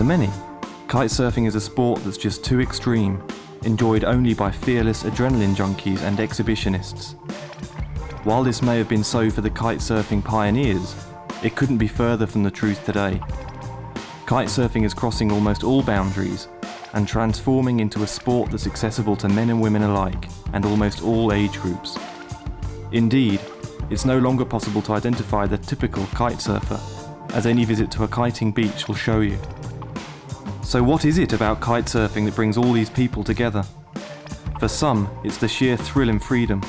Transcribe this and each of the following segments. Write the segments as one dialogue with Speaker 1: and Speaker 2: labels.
Speaker 1: To many, kitesurfing is a sport that's just too extreme, enjoyed only by fearless adrenaline junkies and exhibitionists. While this may have been so for the kitesurfing pioneers, it couldn't be further from the truth today. Kitesurfing is crossing almost all boundaries and transforming into a sport that's accessible to men and women alike and almost all age groups. Indeed, it's no longer possible to identify the typical kitesurfer, as any visit to a kiting beach will show you. So what is it about kitesurfing that brings all these people together? For some, it's the sheer thrill and freedom.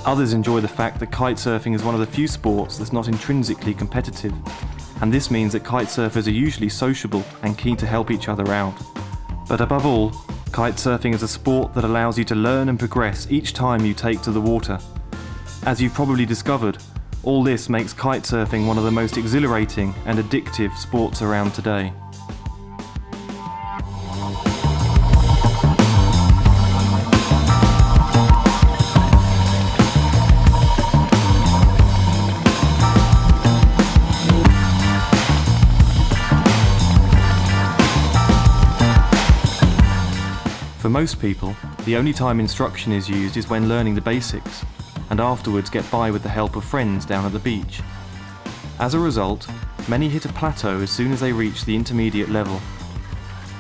Speaker 1: Others enjoy the fact that kitesurfing is one of the few sports that's not intrinsically competitive, and this means that kitesurfers are usually sociable and keen to help each other out. But above all, kitesurfing is a sport that allows you to learn and progress each time you take to the water. As you've probably discovered, all this makes kitesurfing one of the most exhilarating and addictive sports around today. For most people, the only time instruction is used is when learning the basics, and afterwards get by with the help of friends down at the beach. As a result, many hit a plateau as soon as they reach the intermediate level.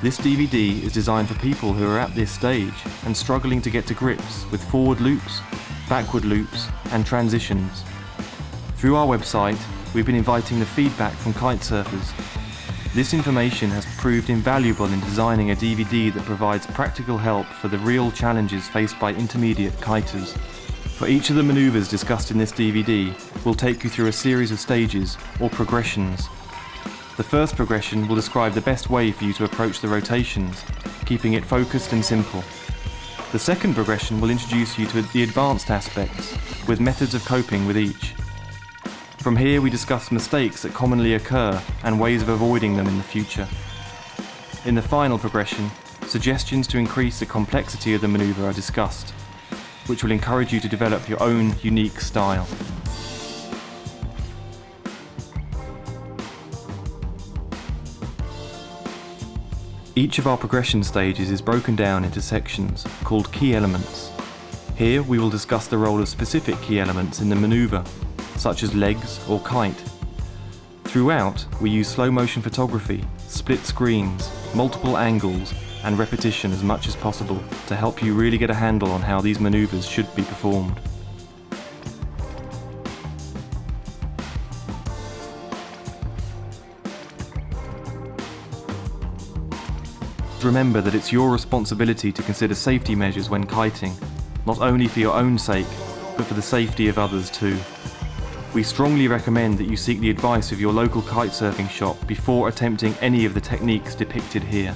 Speaker 1: This DVD is designed for people who are at this stage and struggling to get to grips with forward loops, backward loops, and transitions. Through our website, we've been inviting the feedback from kitesurfers. This information has proved invaluable in designing a DVD that provides practical help for the real challenges faced by intermediate kiters. For each of the maneuvers discussed in this DVD, we'll take you through a series of stages, or progressions. The first progression will describe the best way for you to approach the rotations, keeping it focused and simple. The second progression will introduce you to the advanced aspects, with methods of coping with each. From here we discuss mistakes that commonly occur and ways of avoiding them in the future. In the final progression, suggestions to increase the complexity of the maneuver are discussed, which will encourage you to develop your own unique style. Each of our progression stages is broken down into sections called key elements. Here we will discuss the role of specific key elements in the maneuver, such as legs or kite. Throughout, we use slow motion photography, split screens, multiple angles, and repetition as much as possible to help you really get a handle on how these maneuvers should be performed. Remember that it's your responsibility to consider safety measures when kiting, not only for your own sake, but for the safety of others too. We strongly recommend that you seek the advice of your local kitesurfing shop before attempting any of the techniques depicted here.